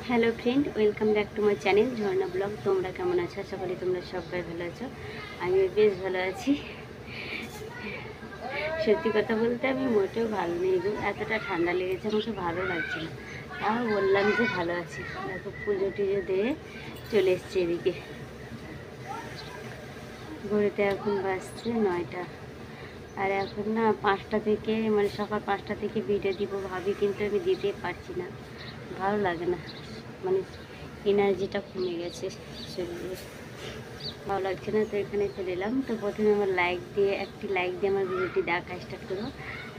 Hello friend, welcome back to my channel Jharna blog. তোমরা কেমন আছো? আশা করি তোমরা সবাই ভালো আছো। আমি বেশ ভালো আছি। সত্যি কথা বলতে আমি মোটেও ভালো নেই গো, এতটা ঠান্ডা লেগেছে, আমাকে ভালো লাগছে না। তাও বললাম যে ভালো আছি। দেখো পুজো টুজো দিয়ে চলে এসছি এদিকে। ঘড়িতে এখন বাজছে 9টা। আর এখন না 5টা থেকে মানে সকাল 5টা থেকে ভিডিও দিব ভাবি, কিন্তু আমি দিতে পারছি না, ভালো লাগে না, মানে এনার্জিটা কমে গেছে শরীরে, ভালো লাগছে না। তো এখানে চলে এলাম। তো প্রথমে আমার একটি লাইক দিয়ে আমার ভিডিওটি দেখা স্টার্ট করো।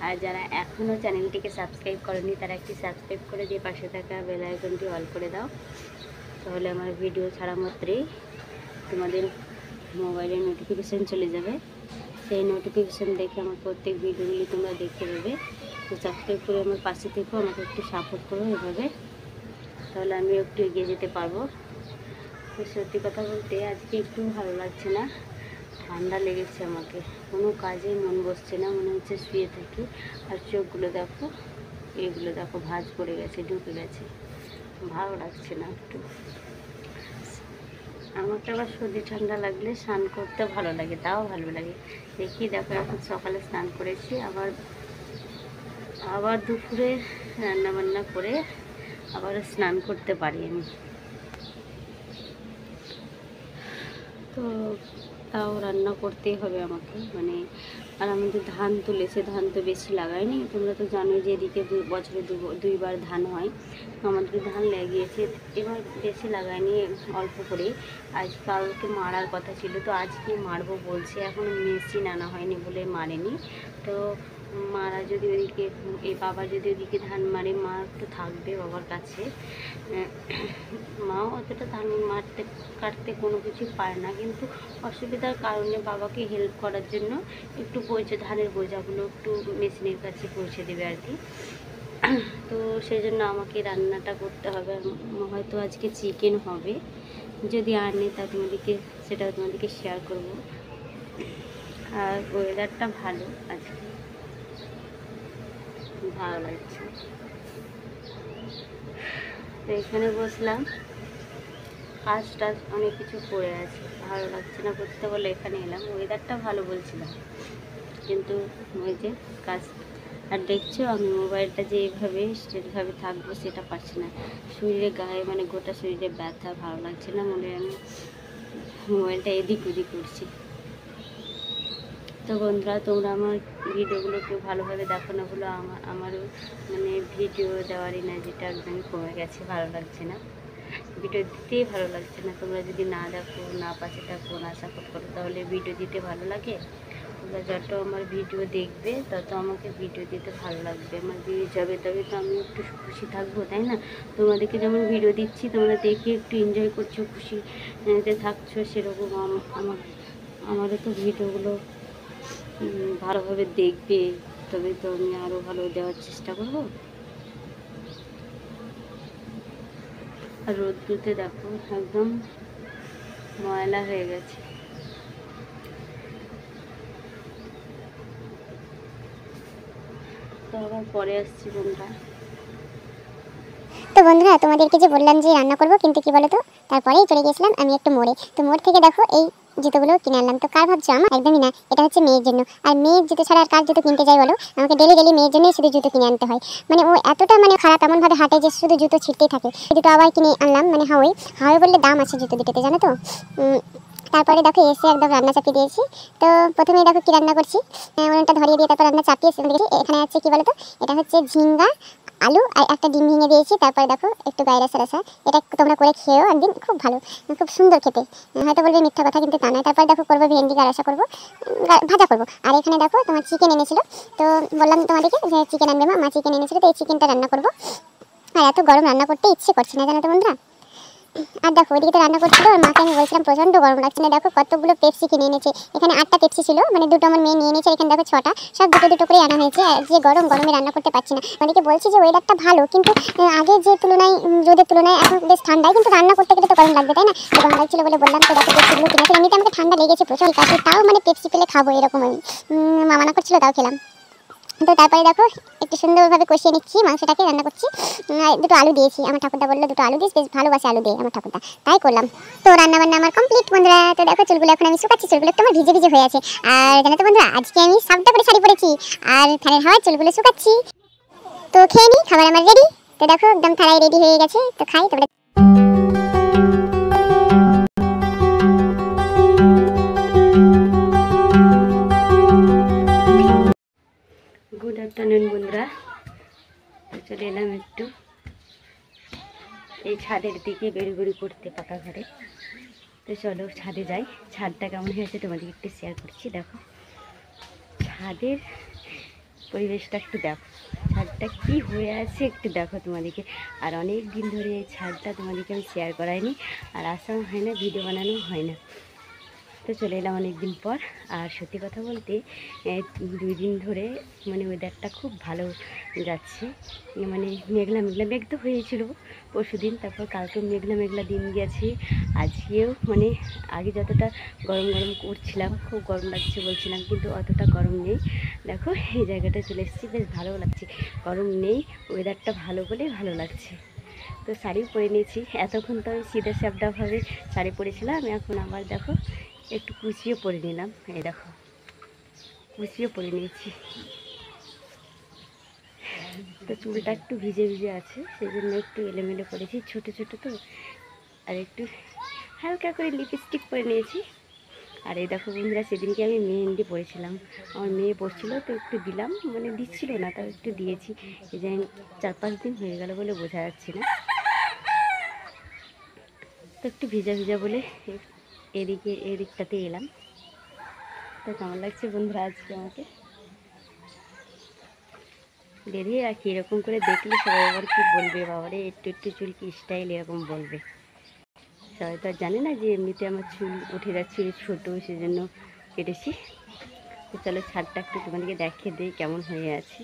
আর যারা এখনও চ্যানেলটিকে সাবস্ক্রাইব করেনি তারা একটি সাবস্ক্রাইব করে দিয়ে পাশে থাকা বেল আইকনটি অল করে দাও, তাহলে আমার ভিডিও ছাড়া মাত্রই তোমাদের মোবাইলে নোটিফিকেশান চলে যাবে। সেই নোটিফিকেশান দেখে আমার প্রত্যেক ভিডিওগুলি তোমরা দেখতে পাবে। তো সাবস্ক্রাইব করে আমার পাশে থেকেও আমাকে একটু সাপোর্ট করো এভাবে, তাহলে আমি একটু এগিয়ে যেতে পারবো। তো সত্যি কথা বলতে আজকে একটু ভালো লাগছে না, ঠান্ডা লেগেছে, আমাকে কোনো কাজে মন বসছে না, মনে হচ্ছে শুয়ে থাকি। আর চোখগুলো দেখো, এগুলো দেখো ভাঁজ পড়ে গেছে, ঢুকে গেছে, ভালো লাগছে না একটু। আমাকে আবার সর্দি ঠান্ডা লাগলে স্নান করতে ভালো লাগে, তাও ভালো লাগে। দেখি দেখো এখন সকালে স্নান করেছি, আবার দুপুরে রান্নাবান্না করে আবার স্নান করতে পারি আমি। তো তাও রান্না করতেই হবে আমাকে, মানে আর আমাদের ধান তুলেছে, ধান তো বেশি লাগায়নি, তোমরা তো জানোই যে এদিকে বছরে দুইবার ধান হয়। আমাদের ধান লাগিয়েছে, এবার বেশি লাগায়নি, অল্প করে। কালকে মারার কথা ছিল, তো আজকে মারবো বলছে, এখন মেশিন আনা হয়নি বলে মারেনি। তো মারা যদি ওদিকে বাবা যদি ওদিকে ধান মারে, মা একটু থাকবে বাবার কাছে। মাও অতটা ধান কাটতে কোনো কিছু পারে না, কিন্তু অসুবিধার কারণে বাবাকে হেল্প করার জন্য একটু ধানের বোঝাগুলো একটু মেশিনের কাছে পৌঁছে দেবে আর কি। তো সেই জন্য আমাকে রান্নাটা করতে হবে। হয়তো আজকে চিকেন হবে, যদি আনে তা সেটাও তোমাদেরকে শেয়ার করব। আর ওয়েদারটা ভালো, আজকে ভালো লাগছে। তো এখানে বসলাম, কাজ টাজ অনেক কিছু পড়ে আছে, ভালো লাগছে না করতে বলে এখানে এলাম। ওয়েদারটা ভালো বলছিলাম, কিন্তু ওই যে কাজ। আর দেখছো আমি মোবাইলটা যে এইভাবে স্ট্রেটভাবে থাকবো সেটা পারছি না, শরীরে গায়ে মানে গোটা শরীরে ব্যথা, ভালো লাগছে না, মনে আমি মোবাইলটা এদিক ওদিক করছি। তো বন্ধুরা, তোমরা আমার ভিডিওগুলো কেউ ভালোভাবে দেখো না বলো, আমারও মানে ভিডিও দেওয়ার এনার্জিটা একদমই কমে গেছে, ভালো লাগছে না, ভিডিও দিতেই ভালো লাগছে না। তোমরা যদি না দেখো, না পাশে থাকো, না সাপোর্ট করো, তাহলে ভিডিও দিতে ভালো লাগে? তোমরা যত আমার ভিডিও দেখবে তত আমাকে ভিডিও দিতে ভালো লাগবে, আমার ভিউজ যাবে, তবে তো আমি একটু খুশি থাকবো, তাই না? তোমাদেরকে যেমন ভিডিও দিচ্ছি তোমরা দেখে একটু এনজয় করছো, খুশিতে থাকছো, সেরকম আমারও তো ভিডিওগুলো ভালোভাবে দেখবে, তবে তো আমি আরও ভালো দেওয়ার চেষ্টা করবো। আর রোদ্দুরতে দেখো একদম ময়লা হয়ে গেছে। তো আবার পরে আসছি বন্ধুরা। তো বন্ধুরা, তোমাদেরকে যে বললাম যে রান্না করব, কিন্তু কি বলো তো, তারপরেই চলে গেছিলাম আমি একটু মোড়ে। তো মোড় থেকে দেখো এই জুতোগুলো কিনে আনলাম। তো কার ভাবছো? আমার একদমই না, এটা হচ্ছে মেয়ের জন্য। আর মেয়ের জুতো ছাড়া আর কার জুতো কিনতে যাই বলো? আমাকে ডেলি ডেলি মেয়ের জন্যই শুধু জুতো কিনে আনতে হয়। মানে ও এতটা মানে খারাপ, এমনভাবে হাঁটে যে শুধু জুতো ছিঁড়তেই থাকে। জুতো আবার কিনে আনলাম, মানে হাওয়াই হাওয়াই বললে দাম আছে জুতো দুটোতে, জানো তো। তারপরে দেখো এসে একদম রান্না চাপিয়ে দিয়েছি। তো প্রথমেই দেখো কি রান্না করছি, উনুনটা ধরিয়ে দিয়ে তারপর রান্না চাপিয়েছি। এখানে আছে কি বলতো, এটা হচ্ছে ঝিঙ্গা, আলু আর একটা ডিম ভেঙে দিয়েছি। তারপরে দেখো একটু গায়ে রাসা, এটা তোমরা করে খেয়েও একদিন, খুব ভালো, খুব সুন্দর খেতে। হয়তো বলবে মিথ্যা কথা, কিন্তু তা নয়। তারপরে দেখো করবো ভেন্ডি গারাসা করবো, ভাজা করবো। আর এখানে দেখো তোমার চিকেন এনেছিল, তো বললাম তোমাদেরকে যে চিকেন আনবে মা চিকেন এনেছিল, তো এই চিকেনটা রান্না করবো। আর এত গরম রান্না করতে ইচ্ছে করছে না, জানো তো বন্ধুরা। আর দেখো ওইদিকে তো রান্না করছিল, আর মাকে আমি বলছিলাম প্রচণ্ড গরম লাগছে না। দেখো কতগুলো পেপসি কিনে এনেছে, এখানে 8টা পেপসি ছিল, মানে 2টো আমার মেয়ে নিয়ে নিয়েছে, এখানে দেখো 6টা, সব দুটো দুটো করে আনা হয়েছে। যে গরমে রান্না করতে পারছি না। অনেকে বলছি যে ওয়েদারটা ভালো, কিন্তু আগে যে তুলনায়, রোদের তুলনায় এখন বেশ ঠান্ডায়, কিন্তু রান্না করতে গেলে তো গরম লাগবে, তাই না? তো গরম লাগছিল বলে বললাম। তো দেখো পেপসিগুলো কিনেছে। এমনিতে আমাকে ঠান্ডা লেগেছে প্রচুর কাছে, তাও মানে পেপসি পেলে খাবো এরকম আমি, মা মানা করছিল তাও খেলাম। তো তারপরে দেখো একটু সুন্দরভাবে কষিয়ে নিচ্ছি, মাংসটাকে রান্না করছি। দুটো আলু দিয়েছি, আমার ঠাকুরদা বললো দুটো আলু দিস, বেশ ভালোবাসে আলু দিয়ে আমার ঠাকুরদা, তাই করলাম। তো রান্না বান্না আমার কমপ্লিট বন্ধুরা। তো দেখো চুলগুলো এখন আমি শুকাচ্ছি, চুলগুলো একটু আমার ভিজে ভিজে হয়ে আছে। আর জানো তো বন্ধুরা, আজকে আমি সাবটা করে শাড়ি পরেছি আর ফ্যানের হাওয়ায় চুলগুলো শুকাচ্ছি। তো খেয়ে নিই, খাবার আমার রেডি। তো দেখো একদম থালায় রেডি হয়ে গেছে, তো খাই তারপরে। গুড আফটারনুন বন্ধুরা। চলে এলাম একটু এই ছাদের দিকে বেড়ি করতে পাকা ঘরে। তো চলো ছাদে যাই, ছাদটা কেমন হয়েছে তোমাদেরকে একটু শেয়ার করছি। দেখো ছাদের পরিবেশটা একটু দেখো, ছাদটা কি হয়ে আছে একটু দেখো তোমাদেরকে। আর অনেক দিন ধরে এই ছাদটা তোমাদেরকে আমি শেয়ার করাইনি, আর আসাও হয় না, ভিডিও বানানো হয় না। তো চলে এলাম অনেক দিন পর। আর সত্যি কথা বলতে 2 দিন ধরে মানে ওয়েদারটা খুব ভালো যাচ্ছে। মানে মেঘলা মেঘ তো হয়েছিল পরশু দিন, তারপর কালকেও মেঘলা দিন গেছে। আজকেও মানে আগে যতটা গরম করছিলাম, খুব গরম লাগছে বলছিলাম, কিন্তু অতটা গরম নেই। দেখো এই জায়গাটা চলে এসেছি, বেশ ভালো লাগছে, গরম নেই, ওয়েদারটা ভালো বলে ভালো লাগছে। তো শাড়ি পরে নিয়েছি, এতক্ষণ তো আমি সিধা সাপটাভাবে শাড়ি পরেছিলাম, আমি এখন আবার দেখো একটু কুচিয়ে পরে নিলাম। এই দেখো কুচিয়ে পরে নিয়েছি। তো চুলটা একটু ভিজে আছে, সেই জন্য একটু এলোমেলো করেছি, ছোটো তো। আর একটু হালকা করে লিপস্টিক পরে নিয়েছি। আর এই দেখো বন্ধুরা, সেদিনকে আমি মেহেন্দি পরেছিলাম, আমার মেয়ে পড়ছিল তো একটু দিলাম, মানে দিচ্ছিল না তাও একটু দিয়েছি। এই যে 4-5 দিন হয়ে গেল বলে বোঝা যাচ্ছে না। তো একটু ভিজা বলে এদিকটাতে এলাম। তো কেমন লাগছে বন্ধুরা আজকে আমাকে বেরিয়ে? আর কীরকম করে দেখলে সবাই আবার কী বলবে, বাবারে একটু চুল কি স্টাইল, এরকম বলবে সবাই। তো আর জানে না যে এমনিতে আমার চুল উঠে যাচ্ছে ছোটো, সেজন্য কেটেছি। তো চলো ছাদটা একটু তোমাদেরকে দেখিয়ে দিই কেমন হয়ে আছে।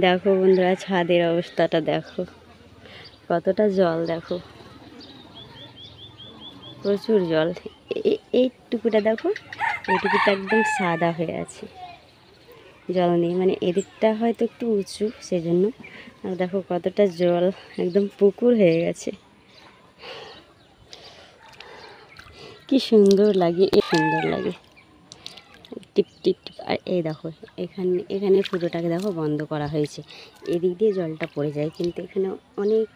দেখো বন্ধুরা ছাদের অবস্থাটা দেখো, কতটা জল দেখো, প্রচুর জল। এইটুকুটা দেখো, এইটুকুটা একদম সাদা হয়ে আছে, জল নেই। মানে এদিকটা হয়তো একটু উঁচু সেজন্য। আর দেখো কতটা জল, একদম পুকুর হয়ে গেছে। কি সুন্দর লাগে, সুন্দর লাগে টিপ টিপ টিপ। আর এই দেখো এখানে ফুটোটাকে দেখো বন্ধ করা হয়েছে, এদিক দিয়ে জলটা পড়ে যায়, কিন্তু এখানে অনেক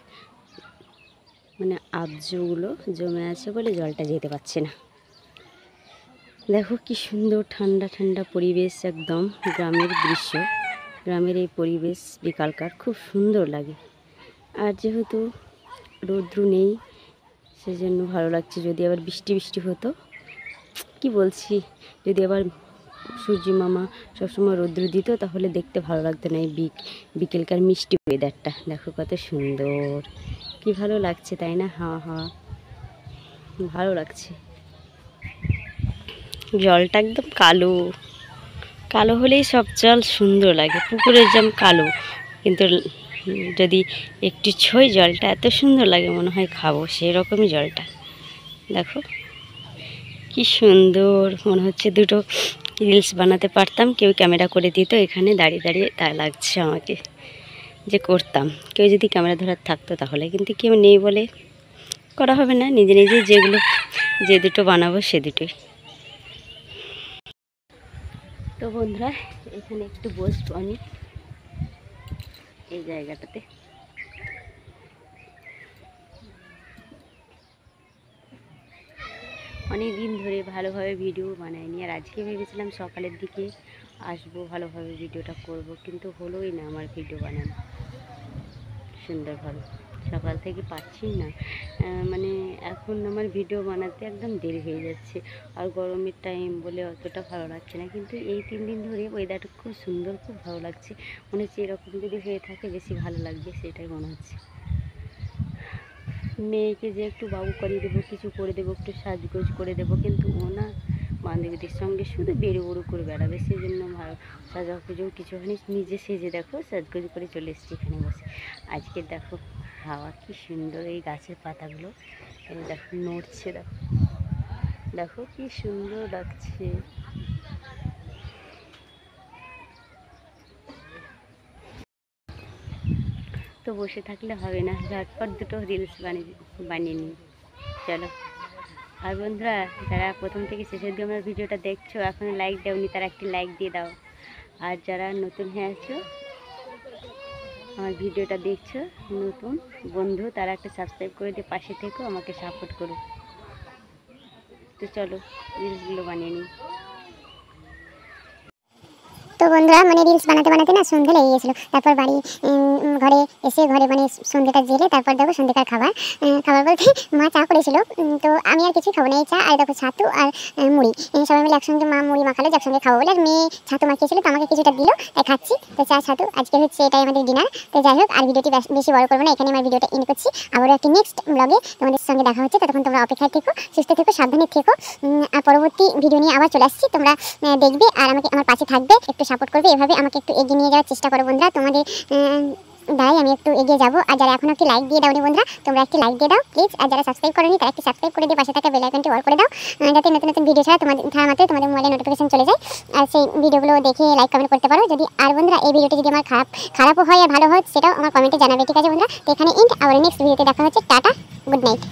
মানে আবজগুলো জমে আছে বলে জলটা যেতে পারছে না। দেখো কি সুন্দর ঠান্ডা পরিবেশ, একদম গ্রামের দৃশ্য, গ্রামের এই পরিবেশ বিকালকার খুব সুন্দর লাগে। আর যেহেতু রৌদ্র নেই সেজন্য ভালো লাগছে। যদি আবার বৃষ্টি হতো, কি বলছি, যদি আবার সূর্য মামা সবসময় রৌদ্র দিত তাহলে দেখতে ভালো লাগতো না। এই বিকেলকার মিষ্টি ওয়েদারটা দেখো কত সুন্দর, কি ভালো লাগছে তাই না? হাওয়া ভালো লাগছে। জলটা একদম কালো হলেই সব জল সুন্দর লাগে, পুকুরের যেমন কালো, কিন্তু যদি একটু ছই জলটা এত সুন্দর লাগে, মনে হয় খাবো, সেই রকমই জলটা। দেখো কি সুন্দর, মনে হচ্ছে দুটো রিলস বানাতে পারতাম, কেউ ক্যামেরা করে দিত, এখানে দাঁড়িয়ে তাই লাগছে আমাকে যে করতাম, কেউ যদি ক্যামেরা ধরার থাকতো তাহলে। কিন্তু কেউ নেই বলে করা হবে না, নিজে যে দুটো বানাবো সে দুটোই। তো বন্ধুরা এখানে একটু বসবো আমি এই জায়গাটাতে। অনেক দিন ধরে ভালোভাবে ভিডিও বানাইনি, আর আজকে ভেবেছিলাম সকালের দিকে আসবো, ভালোভাবে ভিডিওটা করব, কিন্তু হলোই না আমার ভিডিও বানানো সুন্দরভাবে। সকাল থেকে পাচ্ছি না, মানে এখন আমার ভিডিও বানাতে একদম দেরি হয়ে যাচ্ছে। আর গরমের টাইম বলে অতটা ভালো লাগছে না, কিন্তু এই 3 দিন ধরে ওয়েদারটা খুব সুন্দর, খুব ভালো লাগছে। মনে হচ্ছে এরকম যদি হয়ে থাকে বেশি ভালো লাগবে, সেটাই মনে হচ্ছে। মেয়েকে যে একটু বাবু করিয়ে দেবো, কিছু করে দেবো, একটু সাজগোজ করে দেবো, কিন্তু ও না বান্ধবীদের সঙ্গে শুধু বেরু করে বেড়াবে, সেই জন্য সাজাগুজো কিছু হয়নি। নিজে সেজে দেখো সাজগোজ করে চলে এসেছি এখানে বসে। আজকে দেখো হাওয়া কি সুন্দর, এই গাছের পাতাগুলো দেখো নড়ছে, দেখো কি সুন্দর লাগছে। তো বসে থাকলে হবে না, ঝটপট দুটো রিলস বানিয়ে নিই। চলো। আর বন্ধুরা, যারা প্রথম থেকে শেষ অবধি আমার ভিডিওটা দেখছো, এখনও লাইক দাওনি, তারা একটি লাইক দিয়ে দাও। আর যারা নতুন হয়ে আছো, আমার ভিডিওটা দেখছো, নতুন বন্ধু, তারা একটা সাবস্ক্রাইব করে দিয়ে পাশে থেকো, আমাকে সাপোর্ট করো। তো চলো রিলসগুলো বানিয়ে নিই। তো বন্ধুরা মানে রিলস বানাতে বানাতে না সন্ধ্যে লেগে গেছিলো। তারপর বাড়ি ঘরে এসে ঘরে মানে সন্ধ্যেটা জেলে তারপর দেখো সন্ধ্যেকার খাবার বলতে মা চা করেছিল। তো আমি আর কিছুই খাবো না, এই চা আর দেখো ছাতু আর মুড়ি, সবাই মিলে একসঙ্গে মা মুড়ি মাখালো যে একসঙ্গে খাবো বলে, আর মেয়ে ছাতু মাখিয়েছিল তো আমাকে কিছুটা দিল, তাই খাচ্ছি। তো চা ছাতু আজকে হচ্ছে এটাই আমাদের ডিনার। তো যাই হোক, আর ভিডিওটি বেশি বড় করবো না, এখানে আমার ভিডিওটা এন্ড করছি। আবারও একটি নেক্সট ব্লগে তোমাদের সঙ্গে দেখা হচ্ছে। ততক্ষণ তোমরা অপেক্ষায় থেকো, সুস্থ থেকো, সাবধানে থেকো। আর পরবর্তী ভিডিও নিয়ে আবার চলে আসছি, তোমরা দেখবে আর আমাকে আমার পাশে থাকবে, একটু সাপোর্ট করবে। এভাবে আমাকে একটু এগিয়ে নিয়ে যাওয়ার চেষ্টা করো বন্ধুরা, তোমাদের দ্বারাই আমি একটু এগিয়ে যাবো। আর যারা এখনো একটি লাইক দিয়ে দাওনি বন্ধুরা, তোমরা একটি লাইক দিয়ে দাও প্লিজ। আর যারা সাবস্ক্রাইব করোনি, তারা একটি সাবস্ক্রাইব করে দিয়ে পাশে থাকা বেল আইকনটি অল করে দাও, যাতে নতুন নতুন ভিডিও ছাড়া মাত্র তোমাদের মোবাইলে নোটিফিকেশন চলে যায়, আর সেই ভিডিওগুলো দেখে লাইক কমেন্ট করতে পারো যদি। আর বন্ধুরা, এই ভিডিওটি যদি আমার খারাপও হয় আর ভালো হয়, সেটাও আমার কমেন্টে জানাবে, ঠিক আছে বন্ধুরা? তো এখানে এন্ড, আবার নেক্সট ভিডিওতে দেখা হচ্ছে। Tata, good night.